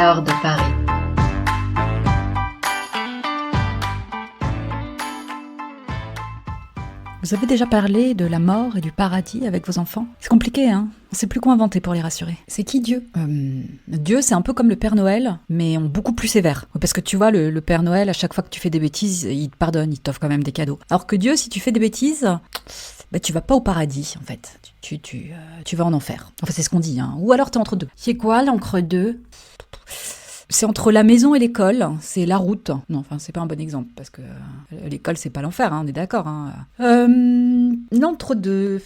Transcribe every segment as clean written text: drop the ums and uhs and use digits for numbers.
nord de Paris. Vous avez déjà parlé de la mort et du paradis avec vos enfants? C'est compliqué, hein? On sait plus quoi inventer pour les rassurer. C'est qui Dieu? Dieu, c'est un peu comme le Père Noël, mais en beaucoup plus sévère. Parce que tu vois, le Père Noël, à chaque fois que tu fais des bêtises, il te pardonne, il t'offre quand même des cadeaux. Alors que Dieu, si tu fais des bêtises, bah, tu vas pas au paradis, en fait. Tu vas en enfer. Enfin, c'est ce qu'on dit, hein. Ou alors t'es entre deux. C'est quoi l'entre-deux? C'est entre la maison et l'école, c'est la route. Non, enfin, c'est pas un bon exemple, parce que l'école, c'est pas l'enfer, hein, on est d'accord. Hein. L'entre-deux,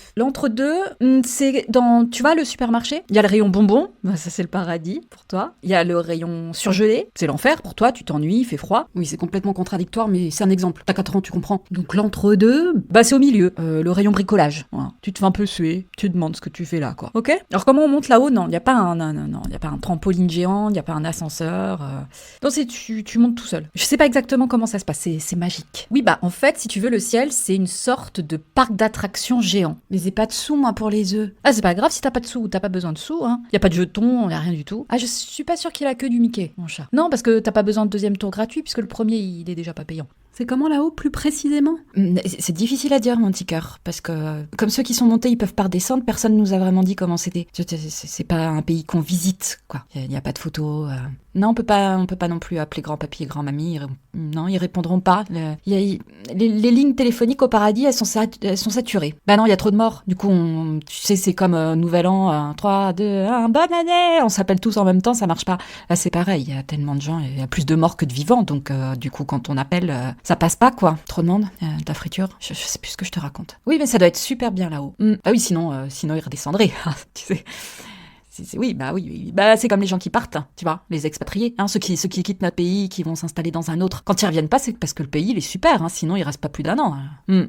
c'est dans, tu vois, le supermarché. Il y a le rayon bonbons, bah, ça c'est le paradis pour toi. Il y a le rayon surgelé, c'est l'enfer pour toi, tu t'ennuies, il fait froid. Oui, c'est complètement contradictoire, mais c'est un exemple. T'as 4 ans, tu comprends. Donc l'entre-deux, bah c'est au milieu, le rayon bricolage. Voilà. Tu te fais un peu suer, tu te demandes ce que tu fais là, quoi. Ok? Alors comment on monte là-haut? Non, il n'y a pas il y a pas un trampoline géant, il n'y a pas un ascenseur. Non, c'est tu montes tout seul. Je sais pas exactement comment ça se passe, c'est magique. Oui, bah en fait, si tu veux, le ciel, c'est une sorte de parc d'attractions géant. Mais j'ai pas de sous, moi, pour les œufs. Ah, c'est pas grave si t'as pas de sous, t'as pas besoin de sous, hein. Y a pas de jetons, y a rien du tout. Ah, je suis pas sûre qu'il a que du Mickey, mon chat. Non, parce que t'as pas besoin de deuxième tour gratuit, puisque le premier, il est déjà pas payant. C'est comment là-haut, plus précisément? C'est difficile à dire, mon petit cœur, parce que comme ceux qui sont montés, ils peuvent pas redescendre, personne nous a vraiment dit comment c'était. C'est pas un pays qu'on visite, quoi. Il y a pas de photos. Non, on peut pas non plus appeler grand-papy et grand-mamie. Non, ils répondront pas. Les lignes téléphoniques au paradis, elles sont saturées. Bah non, il y a trop de morts. Du coup, tu sais, c'est comme Nouvel An, 3, 2, 1, bonne année. On s'appelle tous en même temps, ça marche pas. Là, c'est pareil. Il y a tellement de gens, il y a plus de morts que de vivants. Donc, du coup, quand on appelle, ça passe pas, quoi. Trop de monde. Ta friture. Je sais plus ce que je te raconte. Oui, mais ça doit être super bien là-haut. Ah oui, sinon, ils redescendraient. Tu sais. Oui, bah c'est comme les gens qui partent, tu vois, les expatriés, hein, ceux qui quittent notre pays, qui vont s'installer dans un autre. Quand ils reviennent pas, c'est parce que le pays il est super, hein, sinon il reste pas plus d'1 an.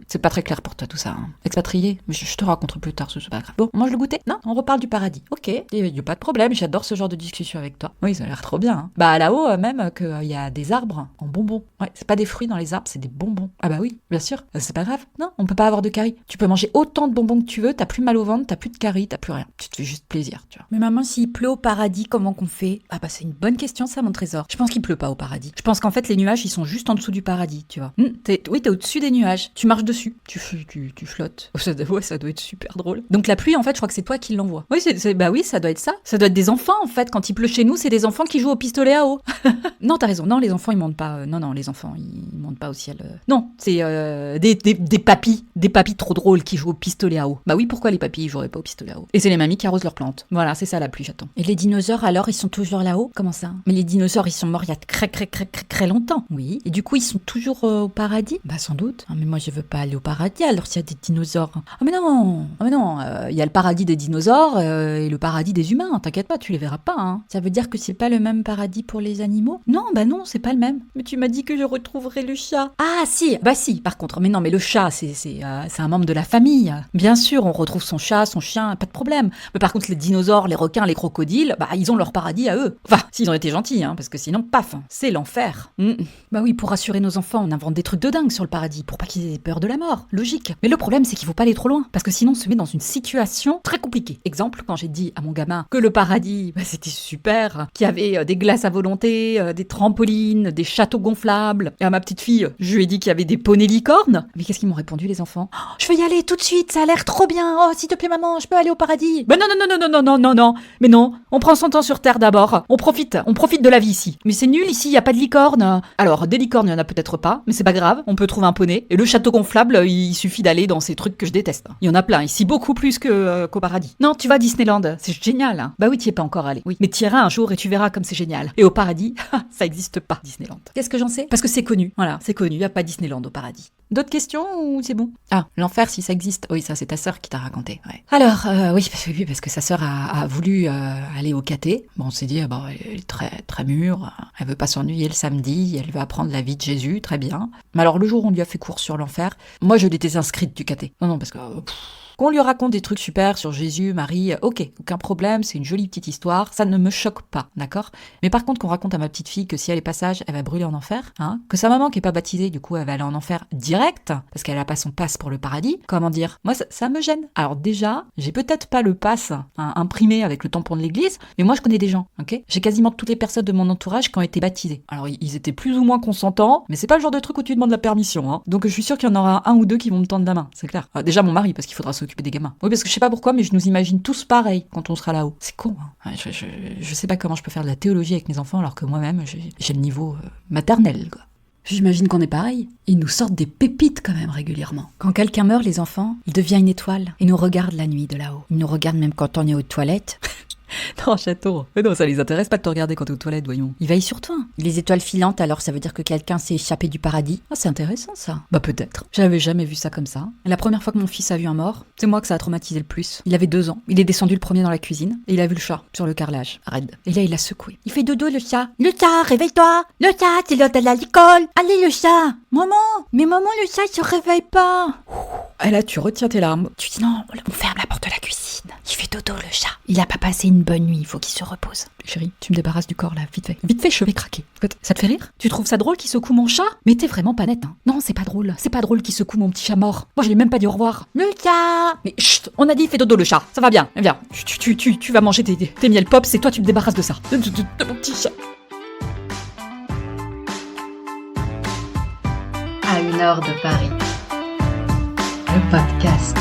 C'est pas très clair pour toi tout ça. Hein. Expatrié, je te raconterai plus tard, c'est pas grave. Bon, on mange le goûter? Non, on reparle du paradis. Ok, y a pas de problème, j'adore ce genre de discussion avec toi. Oui, ça a l'air trop bien. Hein. Bah là-haut même qu'il y a des arbres en bonbons. Ouais, c'est pas des fruits dans les arbres, c'est des bonbons. Ah bah oui, bien sûr, c'est pas grave. Non, on peut pas avoir de caries. Tu peux manger autant de bonbons que tu veux, t'as plus mal au ventre, t'as plus de caries, t'as plus rien. Tu te fais juste plaisir, tu vois. Mais maman, s'il pleut au paradis, comment qu'on fait? Ah bah c'est une bonne question ça, mon trésor. Je pense qu'il pleut pas au paradis. Je pense qu'en fait les nuages ils sont juste en dessous du paradis, tu vois. T'es au-dessus des nuages. Tu marches dessus. Tu flottes. Ça doit être super drôle. Donc la pluie en fait je crois que c'est toi qui l'envoie. Oui, bah oui, ça doit être ça. Ça doit être des enfants en fait. Quand il pleut chez nous, c'est des enfants qui jouent au pistolet à eau. Non, t'as raison. Non, les enfants ils montent pas. Non, les enfants ils montent pas au ciel. Non, c'est des papis. Des papis trop drôles qui jouent au pistolet à eau. Bah oui, pourquoi les papis ils joueraient pas au pistolet à eau? Et c'est les mamies qui arrosent leurs plantes. Voilà, c'est ça la pluie, j'attends. Et les dinosaures alors, ils sont toujours là-haut? Comment ça? Mais les dinosaures ils sont morts il y a très longtemps. Oui. Et du coup ils sont toujours au paradis? Bah sans doute. Ah, mais moi je veux pas aller au paradis alors s'il y a des dinosaures. Ah mais non, il y a le paradis des dinosaures et le paradis des humains. T'inquiète pas, tu les verras pas. Hein. Ça veut dire que c'est pas le même paradis pour les animaux? Non, bah non, c'est pas le même. Mais tu m'as dit que je retrouverais le chat. Ah si, bah si. Par contre, mais non, mais le chat c'est un membre de la famille. Bien sûr, on retrouve son chat, son chien, pas de problème. Mais par contre les dinosaures, les requins, les crocodiles, bah ils ont leur paradis à eux. Enfin, s'ils ont été gentils, hein, parce que sinon, paf, c'est l'enfer. Bah oui, pour rassurer nos enfants, on invente des trucs de dingue sur le paradis, pour pas qu'ils aient peur de la mort. Logique. Mais le problème, c'est qu'il faut pas aller trop loin, parce que sinon, on se met dans une situation très compliquée. Exemple, quand j'ai dit à mon gamin que le paradis, bah, c'était super, qu'il y avait des glaces à volonté, des trampolines, des châteaux gonflables. Et à ma petite fille, je lui ai dit qu'il y avait des poneys licornes. Mais qu'est-ce qu'ils m'ont répondu, les enfants? Oh, je veux y aller tout de suite, ça a l'air trop bien. Oh, s'il te plaît, maman, je peux aller au paradis? Bah non. Mais non, on prend son temps sur Terre d'abord. On profite de la vie ici. Mais c'est nul ici, il y a pas de licorne. Alors, des licornes, il y en a peut-être pas, mais c'est pas grave, on peut trouver un poney. Et le château gonflable, il suffit d'aller dans ces trucs que je déteste. Il y en a plein ici, beaucoup plus qu'au paradis. Non, tu vas à Disneyland, c'est génial. Hein. Bah oui, t'y es pas encore allé. Oui, mais t'y iras un jour et tu verras comme c'est génial. Et au paradis, ça existe pas, Disneyland. Qu'est-ce que j'en sais? Parce que c'est connu. Voilà, c'est connu, il y a pas Disneyland au paradis. D'autres questions ou c'est bon? Ah, l'enfer si ça existe. Oui, ça c'est ta sœur qui t'a raconté. Ouais. Alors, oui, parce que sa sœur a voulu aller au caté. Bon, on s'est dit, bon, elle est très mûre, elle veut pas s'ennuyer le samedi, elle veut apprendre la vie de Jésus, très bien. Mais alors le jour où on lui a fait cours sur l'enfer, moi je l'étais inscrite du caté. Non, parce que Qu'on lui raconte des trucs super sur Jésus, Marie, ok, aucun problème, c'est une jolie petite histoire, ça ne me choque pas, d'accord? Mais par contre, qu'on raconte à ma petite fille que si elle est pas sage, elle va brûler en enfer, hein? Que sa maman qui est pas baptisée, du coup, elle va aller en enfer direct, parce qu'elle a pas son passe pour le paradis. Comment dire? Moi, ça me gêne. Alors déjà, j'ai peut-être pas le passe imprimé avec le tampon de l'église, mais moi, je connais des gens, ok? J'ai quasiment toutes les personnes de mon entourage qui ont été baptisées. Alors, ils étaient plus ou moins consentants, mais c'est pas le genre de truc où tu demandes la permission, hein. Donc, je suis sûre qu'il y en aura un ou deux qui vont me tendre la main, c'est clair. Déjà, mon mari, parce qu'il faudra s'occuper des gamins. Oui, parce que je sais pas pourquoi, mais je nous imagine tous pareils quand on sera là-haut. C'est con, hein. Je sais pas comment je peux faire de la théologie avec mes enfants alors que moi-même, j'ai le niveau maternel, quoi. J'imagine qu'on est pareil. Ils nous sortent des pépites quand même régulièrement. Quand quelqu'un meurt, les enfants, il devient une étoile. Ils nous regardent la nuit de là-haut. Ils nous regardent même quand on est aux toilettes. Non, château. Mais non, ça les intéresse pas de te regarder quand t'es aux toilettes, voyons. Ils veillent sur toi. Les étoiles filantes, alors ça veut dire que quelqu'un s'est échappé du paradis. Ah, c'est intéressant ça. Bah peut-être. J'avais jamais vu ça comme ça. La première fois que mon fils a vu un mort, c'est moi que ça a traumatisé le plus. Il avait 2 ans. Il est descendu le premier dans la cuisine et il a vu le chat sur le carrelage. Arrête. Et là, il l'a secoué. Il fait dodo le chat. Le chat, réveille-toi. Le chat, c'est l'heure d'aller à l'école. Allez le chat. Maman. Mais maman, le chat, il se réveille pas. Et là, tu retiens tes larmes. Tu dis non, on ferme la porte de la cuisine. Il fait dodo le chat. Il a pas passé une bonne nuit, il faut qu'il se repose. Chérie, tu me débarrasses du corps là, vite fait. Vite fait, je vais craquer. Ça te fait rire? Tu trouves ça drôle qu'il secoue mon chat? Mais t'es vraiment pas nette, hein. Non, c'est pas drôle. C'est pas drôle qu'il secoue mon petit chat mort. Moi, je l'ai même pas dit au revoir. Le chat! Mais chut, on a dit fais dodo le chat. Ça va bien, viens. Tu vas manger tes miel pop, c'est toi, tu me débarrasses de ça. De mon petit chat. À 1 heure de Paris. Le podcast.